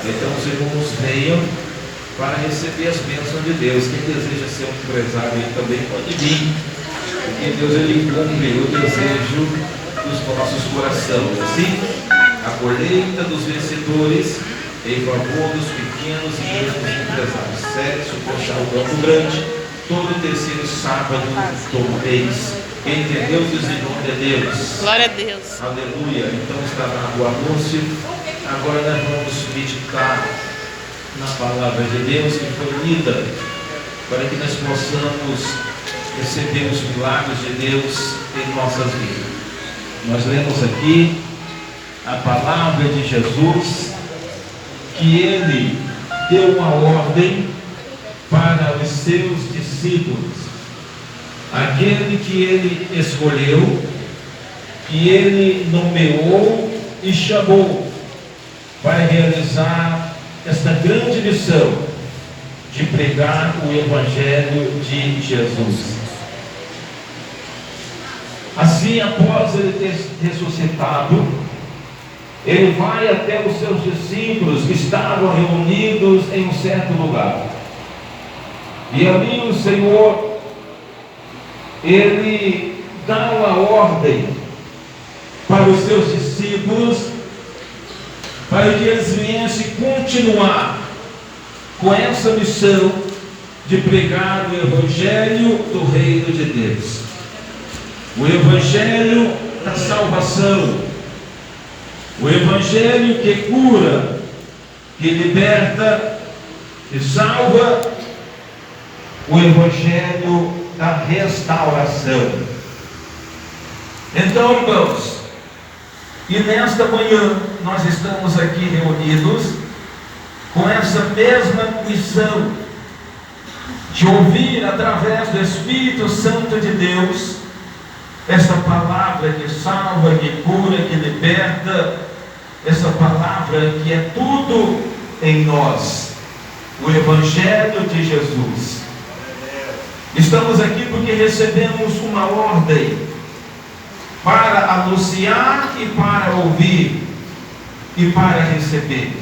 Então os irmãos venham para receber as bênçãos de Deus. Quem deseja ser um empresário aí também pode vir, porque Deus ele cumpre o desejo dos nossos corações. Assim, a colheita dos vencedores em favor dos pequenos e grandes empresários. Sexo, Pochal, Campo Grande, todo terceiro sábado do mês. Quem entendeu, diz em nome de Deus. Glória a Deus. Aleluia. Então está dado o anúncio. Agora nós vamos meditar na palavra de Deus que foi lida, para que nós possamos receber os milagres de Deus em nossas vidas. Nós lemos aqui a palavra de Jesus, que ele deu uma ordem para os seus discípulos, aquele que ele escolheu, que ele nomeou e chamou para realizar esta grande missão de pregar o Evangelho de Jesus. Assim, após ele ter ressuscitado, ele vai até os seus discípulos que estavam reunidos em um certo lugar. E ali o Senhor, ele dá uma ordem para os seus discípulos, para que eles viessem continuar com essa missão de pregar o Evangelho do Reino de Deus, o Evangelho da salvação, o Evangelho que cura, que liberta, que salva, o Evangelho da restauração. Então, irmãos, e nesta manhã nós estamos aqui reunidos com essa mesma missão de ouvir através do Espírito Santo de Deus essa palavra que salva, que cura, que liberta, essa palavra que é tudo em nós, o Evangelho de Jesus. Estamos aqui porque recebemos uma ordem para anunciar e para ouvir e para receber.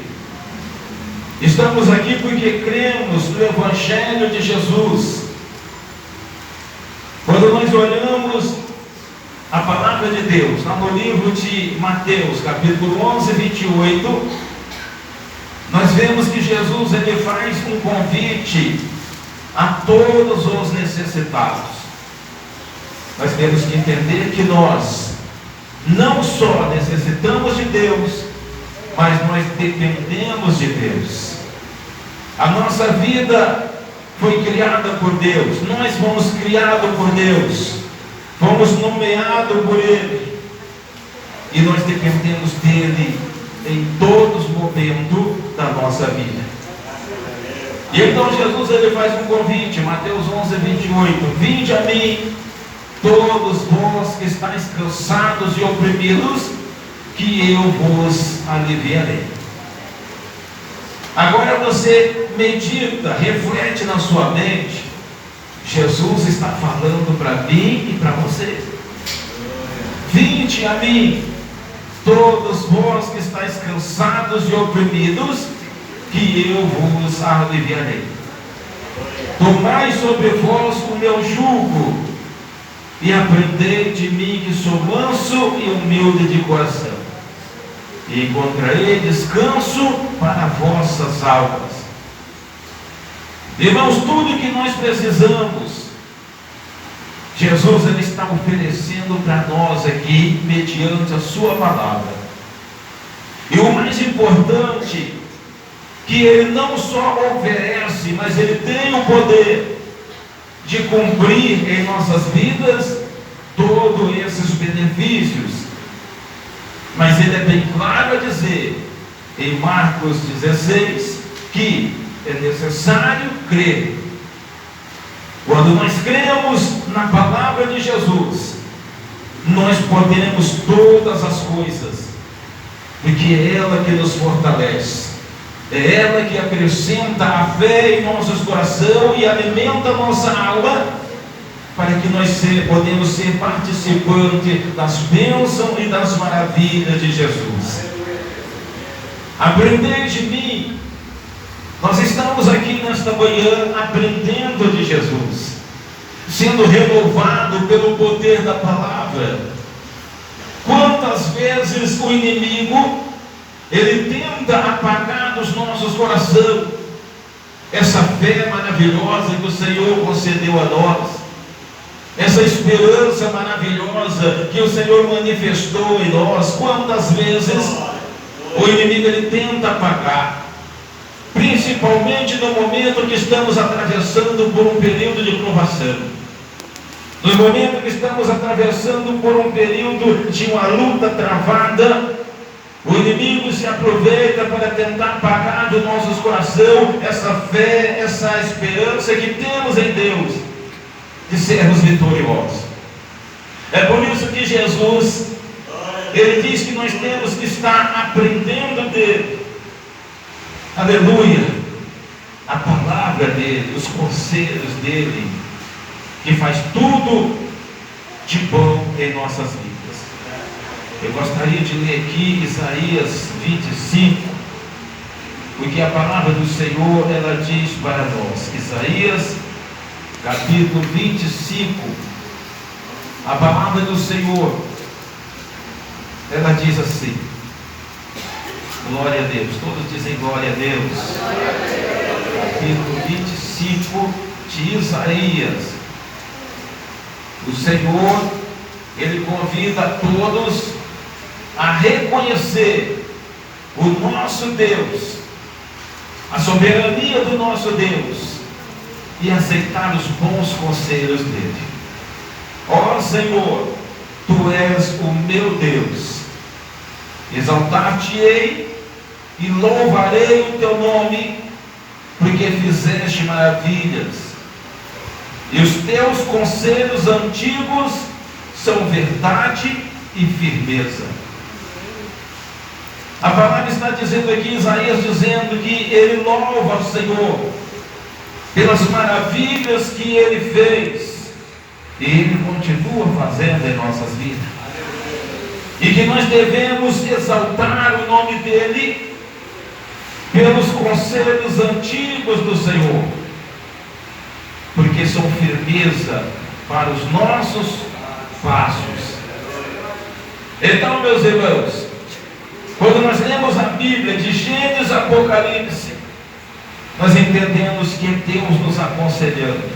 Estamos aqui porque cremos no Evangelho de Jesus. Quando nós olhamos a palavra de Deus, lá no livro de Mateus, capítulo 11, 28, nós vemos que Jesus ele faz um convite a todos os necessitados. Nós temos que entender que nós não só necessitamos de Deus, mas nós dependemos de Deus. A nossa vida foi criada por Deus, nós fomos criados por Deus, fomos nomeados por Ele, e nós dependemos dEle em todos os momentos da nossa vida. E então Jesus ele faz um convite, Mateus 11, 28, vinde a mim, todos vós que estáis cansados e oprimidos, que eu vos aliviarei. Agora você medita, reflete na sua mente, Jesus está falando para mim e para você. Vinde a mim, todos vós que estáis cansados e oprimidos, que eu vos aliviarei. Tomai sobre vós o meu jugo, e aprendei de mim, que sou manso e humilde de coração, e encontrarei descanso para vossas almas. Irmãos, tudo que nós precisamos, Jesus ele está oferecendo para nós aqui, mediante a sua palavra. E o mais importante, que ele não só oferece, mas ele tem o poder de cumprir em nossas vidas todos esses benefícios. Mas ele é bem claro a dizer, em Marcos 16, que é necessário crer. Quando nós cremos na palavra de Jesus, nós podemos todas as coisas, porque é ela que nos fortalece, é ela que acrescenta a fé em nossos corações e alimenta a nossa alma, para que nós podemos ser participantes das bênçãos e das maravilhas de Jesus. Aprendei de mim, Nós estamos aqui nesta manhã aprendendo de Jesus, sendo renovado pelo poder da palavra. Quantas vezes o inimigo, ele tenta apagar dos nossos corações essa fé maravilhosa que o Senhor concedeu a nós, essa esperança maravilhosa que o Senhor manifestou em nós. Quantas vezes o inimigo, ele tenta apagar, principalmente no momento que estamos atravessando por um período de provação, no momento que estamos atravessando por um período de uma luta travada. O inimigo se aproveita para tentar apagar do nosso coração essa fé, essa esperança que temos em Deus, de sermos vitoriosos. É por isso que Jesus, ele diz que nós temos que estar aprendendo dele. Aleluia! A palavra dele, os conselhos dele, que faz tudo de bom em nossas vidas. Eu gostaria de ler aqui Isaías 25, porque a palavra do Senhor, ela diz para nós. Isaías capítulo 25, a palavra do Senhor, ela diz assim: glória a Deus. Todos dizem glória a Deus. Capítulo 25 de Isaías. O Senhor, ele convida a todos a reconhecer o nosso Deus, a soberania do nosso Deus, e aceitar os bons conselhos dele. Ó Senhor, tu és o meu Deus, exaltar-te-ei e louvarei o teu nome, porque fizeste maravilhas, e os teus conselhos antigos são verdade e firmeza. A palavra está dizendo aqui, Isaías dizendo que ele louva ao Senhor pelas maravilhas que ele fez, e ele continua fazendo em nossas vidas, e que nós devemos exaltar o nome dele pelos conselhos antigos do Senhor, porque são firmeza para os nossos passos. Então, meus irmãos, quando nós lemos a Bíblia de Gênesis a Apocalipse, nós entendemos que é Deus nos aconselhando,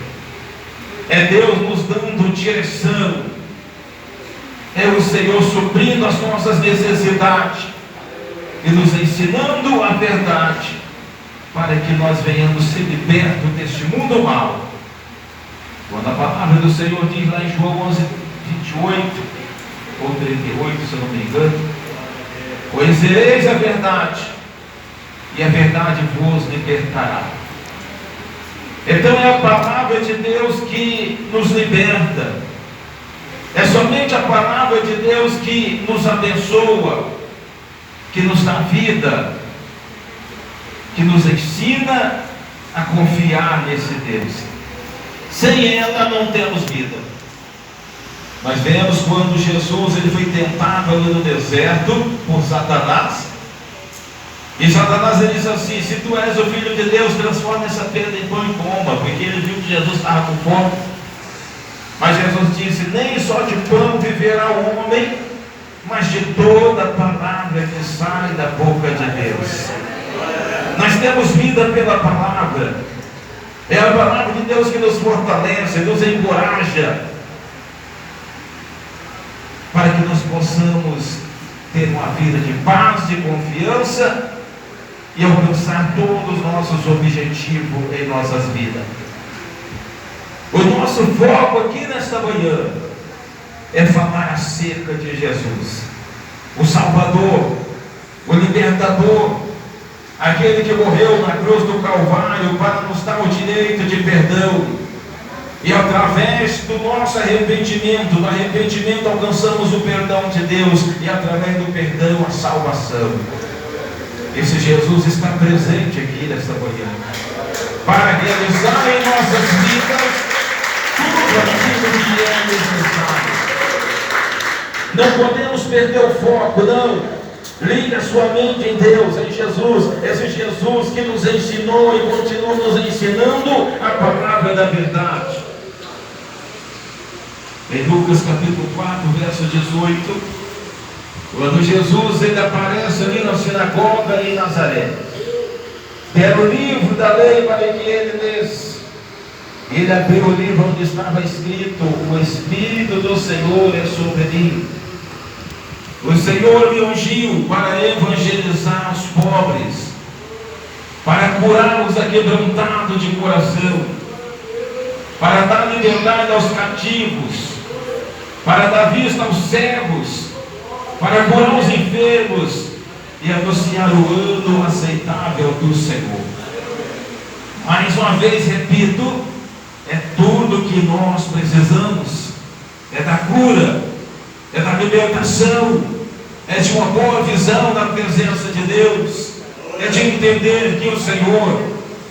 é Deus nos dando direção, é o Senhor suprindo as nossas necessidades e nos ensinando a verdade, para que nós venhamos ser libertos deste mundo mal. Quando a palavra do Senhor diz lá em João 11, 28 ou 38, se eu não me engano: conhecereis a verdade, e a verdade vos libertará. Então é a palavra de Deus que nos liberta, é somente a palavra de Deus que nos abençoa, que nos dá vida, que nos ensina a confiar nesse Deus. Sem ela não temos vida. Nós vemos quando Jesus, ele foi tentado ali no deserto por Satanás, e Satanás, ele disse assim: se tu és o Filho de Deus, transforma essa pedra em pão e coma, porque ele viu que Jesus estava com fome. Mas Jesus disse: nem só de pão viverá o homem, mas de toda palavra que sai da boca de Deus. Nós temos vida pela palavra. É a palavra de Deus que nos fortalece, nos encoraja, para que nós possamos ter uma vida de paz, de confiança e alcançar todos os nossos objetivos em nossas vidas. O nosso foco aqui nesta manhã é falar acerca de Jesus, o Salvador, o Libertador, aquele que morreu na cruz do Calvário para nos dar o direito de perdão, e através do nosso arrependimento, do arrependimento alcançamos o perdão de Deus, e através do perdão a salvação. Esse Jesus está presente aqui nesta manhã, para realizar em nossas vidas tudo aquilo que é necessário. Não podemos perder o foco, não. Liga a sua mente em Deus, em Jesus. Esse Jesus que nos ensinou e continua nos ensinando a palavra da verdade. Em Lucas capítulo 4, verso 18, quando Jesus ele aparece ali na sinagoga em Nazaré, deram o livro da lei para que ele lesse. Ele abriu o livro onde estava escrito: o Espírito do Senhor é sobre mim. O Senhor me ungiu para evangelizar os pobres, para curar os aquebrantados de coração, para dar liberdade aos cativos, para dar vista aos cegos, para curar os enfermos e anunciar o ano aceitável do Senhor. Mais uma vez repito, é tudo que nós precisamos, é da cura, é da libertação, é de uma boa visão da presença de Deus, é de entender que o Senhor,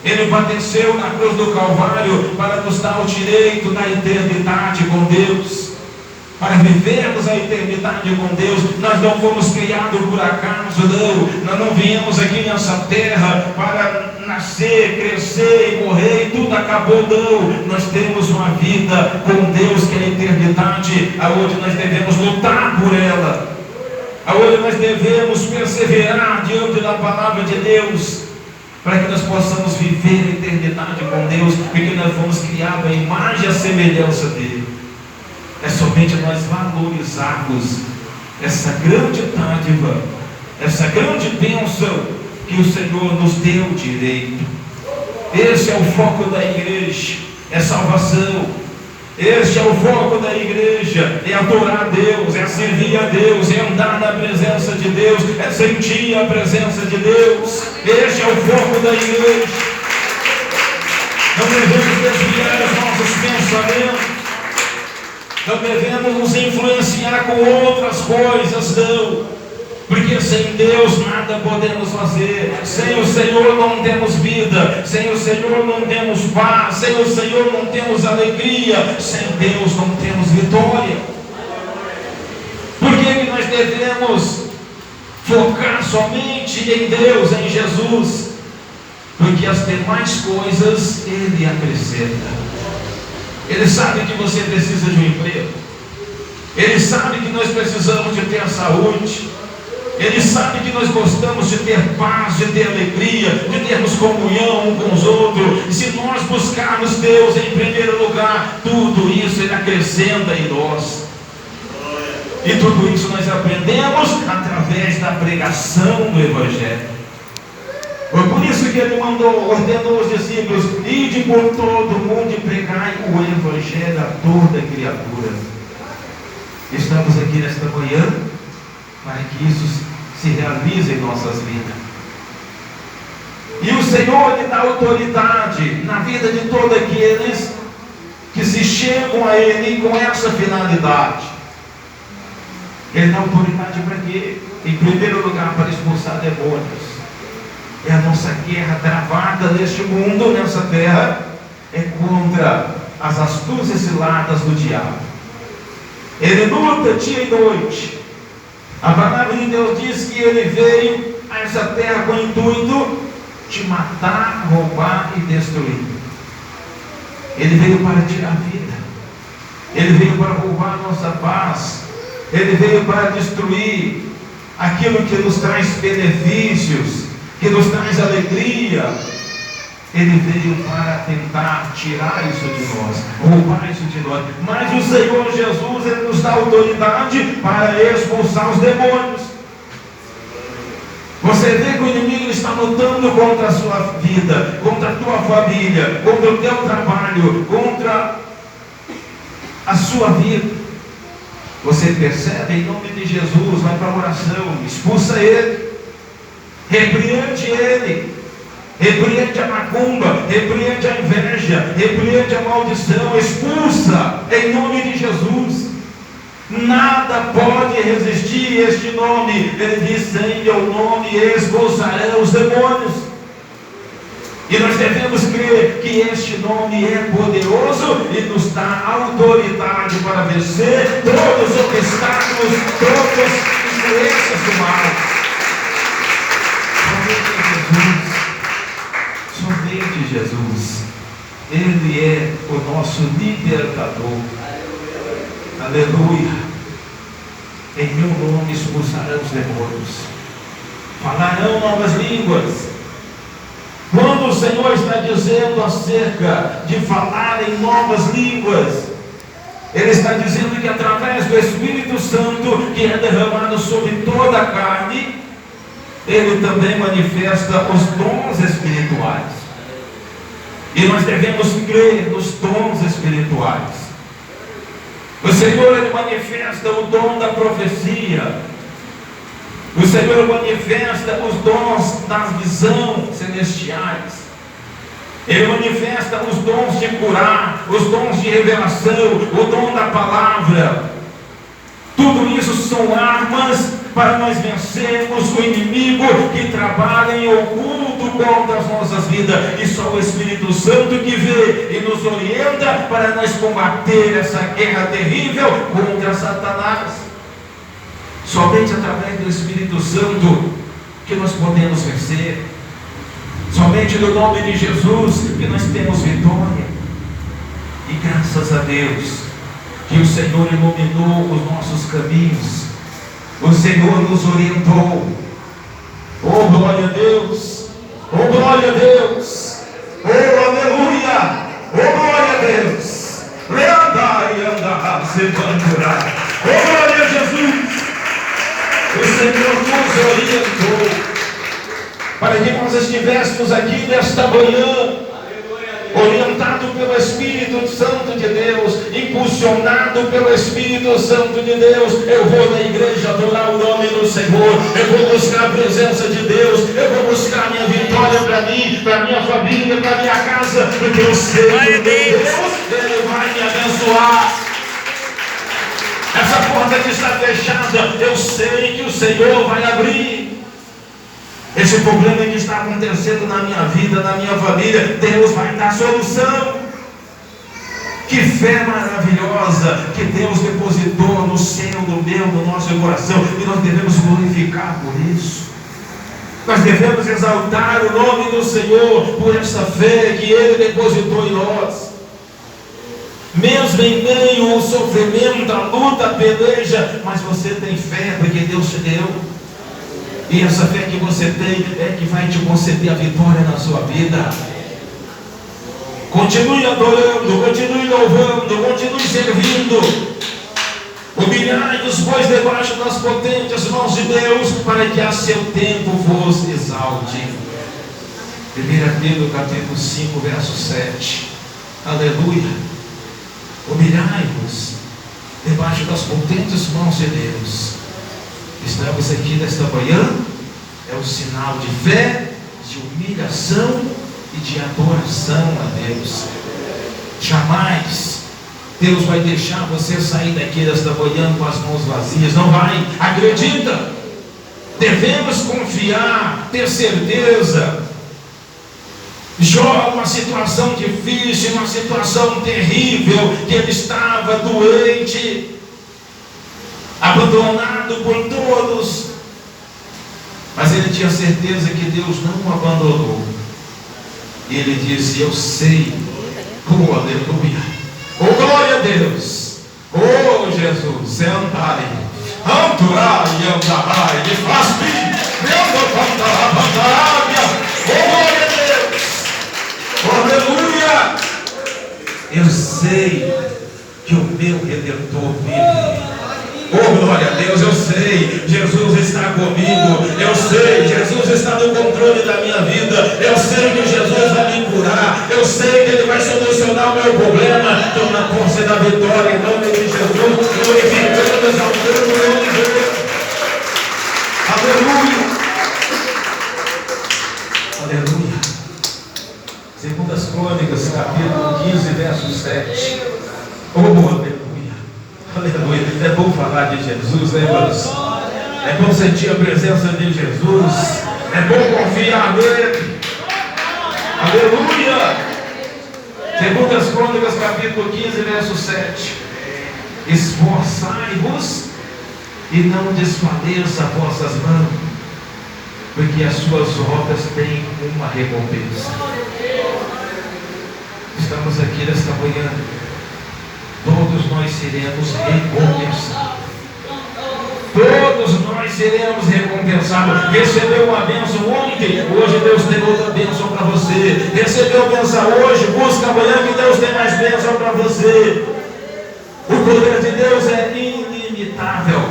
Ele padeceu na cruz do Calvário para nos dar o direito da eternidade com Deus, para vivermos a eternidade com Deus. Nós não fomos criados por acaso, não. Nós não viemos aqui nessa terra para nascer, crescer e morrer e tudo acabou, não. Nós temos uma vida com Deus que é a eternidade, aonde nós devemos lutar por ela, aonde nós devemos perseverar diante da palavra de Deus, para que nós possamos viver a eternidade com Deus, porque nós fomos criados à imagem e à semelhança dele. É somente nós valorizarmos essa grande dádiva, essa grande bênção que o Senhor nos deu direito. Esse é o foco da igreja, é salvação. Este é o foco da igreja, é adorar a Deus, é servir a Deus, é andar na presença de Deus, é sentir a presença de Deus. Este é o foco da igreja. Não devemos desviar os nossos pensamentos, não devemos nos influenciar com outras coisas, não, porque sem Deus nada podemos fazer. Sem o Senhor não temos vida, sem o Senhor não temos paz, sem o Senhor não temos alegria, sem Deus não temos vitória. Por que nós devemos focar somente em Deus, em Jesus? Porque as demais coisas Ele acrescenta. Ele sabe que você precisa de um emprego, Ele sabe que nós precisamos de ter saúde, Ele sabe que nós gostamos de ter paz, de ter alegria, de termos comunhão um com os outros. E se nós buscarmos Deus em primeiro lugar, tudo isso Ele acrescenta em nós. E tudo isso nós aprendemos através da pregação do Evangelho. Foi por isso que Ele ordenou os discípulos: ide por todo o mundo e pregai o Evangelho a toda criatura. Estamos aqui nesta manhã para que isso se realize em nossas vidas. E o Senhor lhe dá autoridade na vida de todos aqueles que se chegam a Ele com essa finalidade. Ele dá autoridade para quê? Em primeiro lugar, para expulsar demônios. É a nossa guerra travada neste mundo, nessa terra, é contra as astúcias ciladas do diabo. Ele luta dia e noite. A palavra de Deus diz que ele veio a essa terra com o intuito de matar, roubar e destruir. Ele veio para tirar a vida, ele veio para roubar a nossa paz, ele veio para destruir aquilo que nos traz benefícios, que nos traz alegria. Ele veio para tentar tirar isso de nós, roubar isso de nós. Mas o Senhor Jesus, Ele nos dá autoridade para expulsar os demônios. Você vê que o inimigo está lutando contra a sua vida, contra a tua família, contra o teu trabalho, contra a sua vida. Você percebe? Em nome de Jesus, vai para a oração, expulsa ele, repreende ele. Repreende a macumba, repreende a inveja, repreende a maldição, expulsa em nome de Jesus. Nada pode resistir este nome. Ele diz: em meu nome expulsarão os demônios. E nós devemos crer que este nome é poderoso e nos dá autoridade para vencer todos os obstáculos, todas as influências do mal. Somente Jesus. Ele é o nosso libertador. Aleluia. Em meu nome expulsarão os demônios, falarão novas línguas. Quando o Senhor está dizendo acerca de falar em novas línguas, Ele está dizendo que através do Espírito Santo, que é derramado sobre toda a carne, Ele também manifesta os dons espirituais. E nós devemos crer nos dons espirituais. O Senhor, Ele manifesta o dom da profecia. O Senhor manifesta os dons da visão celestiais. Ele manifesta os dons de curar, os dons de revelação, o dom da palavra. Tudo isso são armas para nós vencermos o inimigo que trabalha em oculto contra as nossas vidas. E só o Espírito Santo que vê e nos orienta para nós combater essa guerra terrível contra Satanás. Somente através do Espírito Santo que nós podemos vencer. Somente no nome de Jesus que nós temos vitória. E graças a Deus que o Senhor iluminou os nossos caminhos. O Senhor nos orientou. Oh, glória a Deus! Oh, glória a Deus! Oh, aleluia! Oh, glória a Deus! Leandai e andará se bandurar. Oh, glória a Jesus! O Senhor nos orientou para que nós estivéssemos aqui nesta manhã, orientado pelo Espírito Santo de Deus, impulsionado pelo Espírito Santo de Deus. Eu vou na igreja adorar o nome do Senhor, eu vou buscar a presença de Deus, eu vou buscar a minha vitória para mim, para minha família, para minha casa, porque eu sei que Deus, Ele vai me abençoar. Essa porta que está fechada, eu sei que o Senhor vai abrir. Esse problema que está acontecendo na minha vida, na minha família, Deus vai dar solução. Que fé maravilhosa que Deus depositou no seu, no meu, no nosso coração. E nós devemos glorificar por isso. Nós devemos exaltar o nome do Senhor por essa fé que Ele depositou em nós. Mesmo em meio ao sofrimento, a luta, a peleja, mas você tem fé porque Deus te deu. E essa fé que você tem é que vai te conceder a vitória na sua vida. Continue adorando, continue louvando, continue servindo. Humilhai-vos, pois, debaixo das potentes mãos de Deus, para que a seu tempo vos exalte. 1 Pedro capítulo 5, verso 7. Aleluia. Humilhai-vos debaixo das potentes mãos de Deus. Estamos aqui nesta manhã, é um sinal de fé, de humilhação e de adoração a Deus. Jamais Deus vai deixar você sair daqui nesta manhã com as mãos vazias, não vai, acredita. Devemos confiar, ter certeza. Jó, uma situação difícil, uma situação terrível, que ele estava doente, abandonado por todos, mas ele tinha certeza que Deus não o abandonou. E ele disse: eu sei, oh aleluia, oh glória a Deus, oh Jesus, sentai, anturai, andarai, e faz-me, oh glória a Deus, oh aleluia. Eu sei que o meu Redentor vive. Oh glória a Deus, eu sei, Jesus está comigo, eu sei, Jesus está no controle da minha vida, eu sei que Jesus vai me curar, eu sei que Ele vai solucionar o meu problema. Estou na posse da vitória em nome de Jesus, glorificando, exaltando o nome de Deus. Aleluia, aleluia. Segundo as Crônicas, capítulo 15, verso 7. Oh aleluia. Aleluia. É bom falar de Jesus, né, irmãos? É bom sentir a presença de Jesus. É bom confiar nele. Aleluia. Segundo as Crônicas, capítulo 15, verso 7. Esforçai-vos e não desfaleça vossas mãos. porque as suas obras têm uma recompensa. Estamos aqui nesta manhã, todos nós seremos recompensados. Todos nós seremos recompensados. Recebeu uma bênção ontem, hoje Deus tem outra bênção para você. Recebeu bênção hoje, busca amanhã que Deus tem mais bênção para você. O poder de Deus é ilimitável.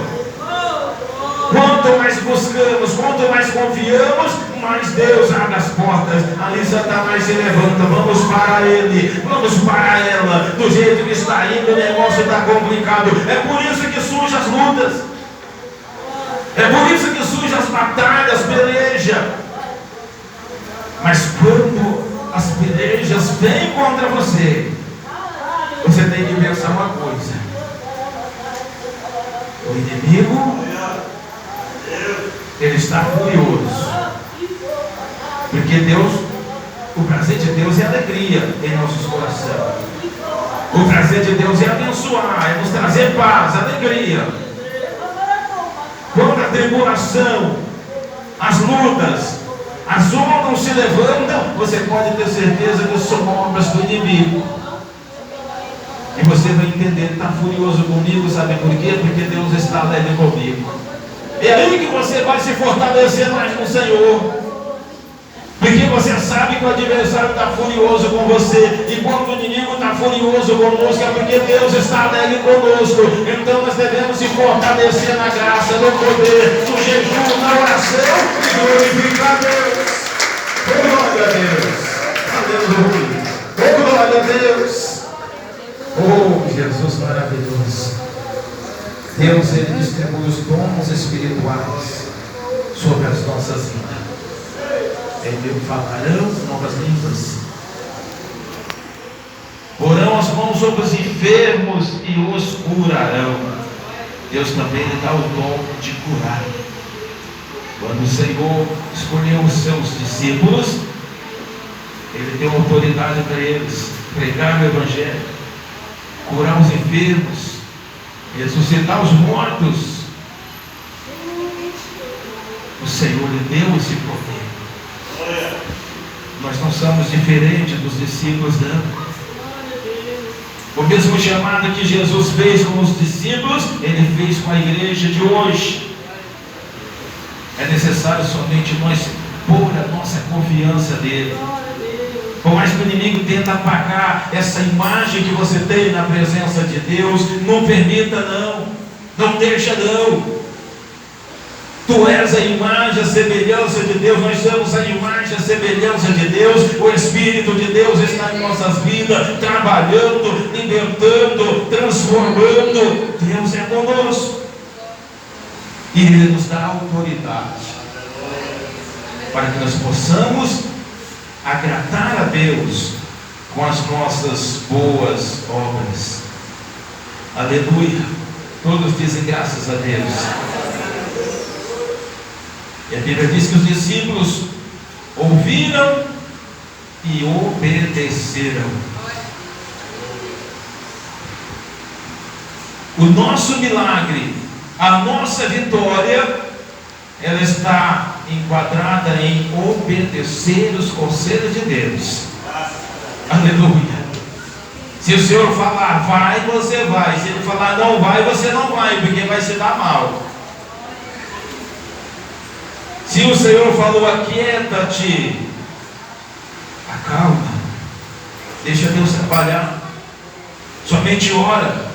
Quanto mais buscamos, quanto mais confiamos, mais Deus abre as portas. Ali Satanás se levanta, vamos para ele, vamos para ela. Do jeito que está indo, o negócio está complicado. É por isso que surgem as lutas. É por isso que surgem as batalhas, peleja. Mas quando as pelejas vêm contra você, você tem que pensar uma coisa: o inimigo, ele está furioso, porque Deus, o prazer de Deus é alegria em nossos corações. O prazer de Deus é abençoar, é nos trazer paz, alegria. Quando a tribulação, as lutas, as ondas se levantam, você pode ter certeza que são obras do inimigo. E você vai entender, está furioso comigo, sabe por quê? Porque Deus está alegre comigo. É aí que você vai se fortalecer mais no Senhor. Porque você sabe que o adversário está furioso com você. E quando o inimigo está furioso conosco, é porque Deus está alegre conosco. Então nós devemos se fortalecer na graça, no poder, no jejum, na oração e glorificar a Deus. Glória a Deus. Aleluia. Glória a Deus. Oh, Jesus maravilhoso. Deus, Ele distribui os dons espirituais sobre as nossas vidas. Ele falarão novas línguas, porão as mãos sobre os enfermos e os curarão. Deus também lhe dá o dom de curar. Quando o Senhor escolheu os seus discípulos, Ele deu autoridade para eles pregar o Evangelho, curar os enfermos, ressuscitar os mortos. O Senhor lhe deu esse poder. Nós não somos diferentes dos discípulos, não. O mesmo chamado que Jesus fez com os discípulos, Ele fez com a igreja de hoje. É necessário somente nós pôr a nossa confiança nele. Por mais que o inimigo tente apagar essa imagem que você tem na presença de Deus, não permita não, não deixa não. Tu és a imagem, a semelhança de Deus, nós somos a imagem, a semelhança de Deus. O Espírito de Deus está em nossas vidas, trabalhando, libertando, transformando. Deus é conosco. E Ele nos dá autoridade para que nós possamos agradar a Deus com as nossas boas obras. Aleluia. Todos dizem graças a Deus. E a Bíblia diz que os discípulos ouviram e obedeceram. O nosso milagre, a nossa vitória, ela está enquadrada em obedecer os conselhos de Deus. Aleluia. Se o Senhor falar vai, você vai. Se Ele falar não vai, você não vai, porque vai se dar mal. Se o Senhor falou aquieta-te, acalma, deixa Deus trabalhar, somente ora,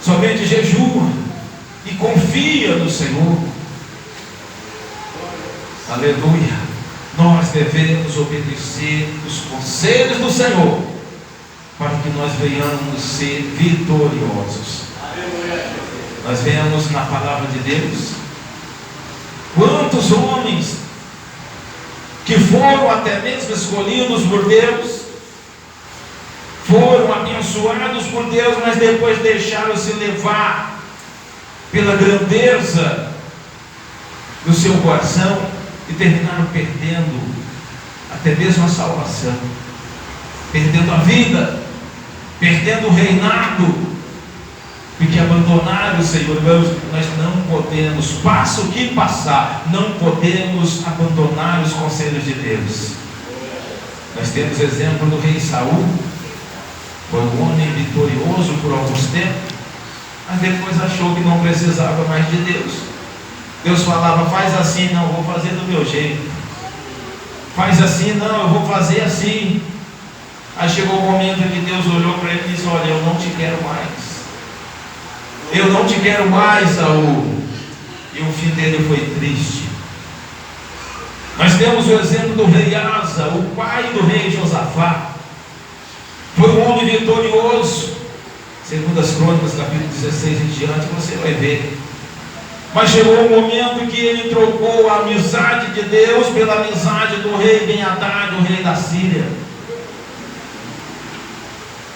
somente jejua e confia no Senhor. Aleluia. Nós devemos obedecer os conselhos do Senhor para que nós venhamos ser vitoriosos. Nós vemos na palavra de Deus quantos homens que foram até mesmo escolhidos por Deus, foram abençoados por Deus, mas depois deixaram-se levar pela grandeza do seu coração e terminaram perdendo até mesmo a salvação, perdendo a vida, perdendo o reinado, porque abandonar o Senhor, irmãos, nós não podemos, passe o que passar, não podemos abandonar os conselhos de Deus. Nós temos o exemplo do rei Saul, foi um homem vitorioso por alguns tempos, mas depois achou que não precisava mais de Deus. Deus falava, faz assim, não, eu vou fazer do meu jeito. Faz assim, não, eu vou fazer assim. Aí chegou o momento que Deus olhou para ele e disse, olha, eu não te quero mais. Eu não te quero mais, Saul. E o fim dele foi triste. Nós temos o exemplo do rei Asa, o pai do rei Josafá. Foi um homem vitorioso. Segundo as Crônicas, capítulo 16 em diante, você vai ver. Mas chegou um momento que ele trocou a amizade de Deus pela amizade do rei Ben-Hadad, o rei da Síria.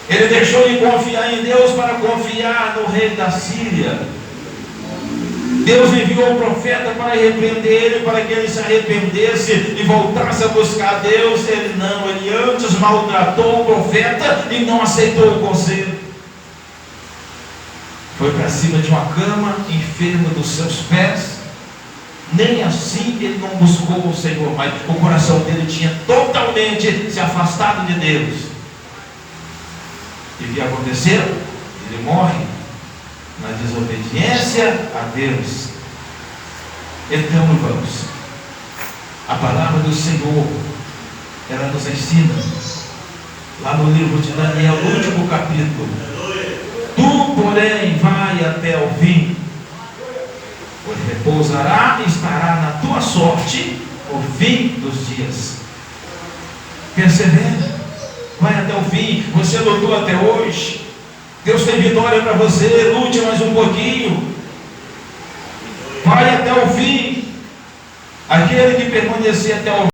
Ele deixou de confiar em Deus para confiar no rei da Síria. Deus enviou o profeta para repreender ele, para que ele se arrependesse e voltasse a buscar Deus. Ele não, ele antes maltratou o profeta e não aceitou o conselho. Foi para cima de uma cama, enfermo dos seus pés. Nem assim ele não buscou o Senhor, mas o coração dele tinha totalmente se afastado de Deus. E o que aconteceu? Ele morre na desobediência a Deus. Então, irmãos, a palavra do Senhor, ela nos ensina, lá no livro de Daniel, no último capítulo, tu, porém, vai até o fim, pois repousará e estará na tua sorte o fim dos dias. Persevera, vai até o fim. Você lutou até hoje, Deus tem vitória para você. Lute mais um pouquinho, vai até o fim. Aquele que permanecer até o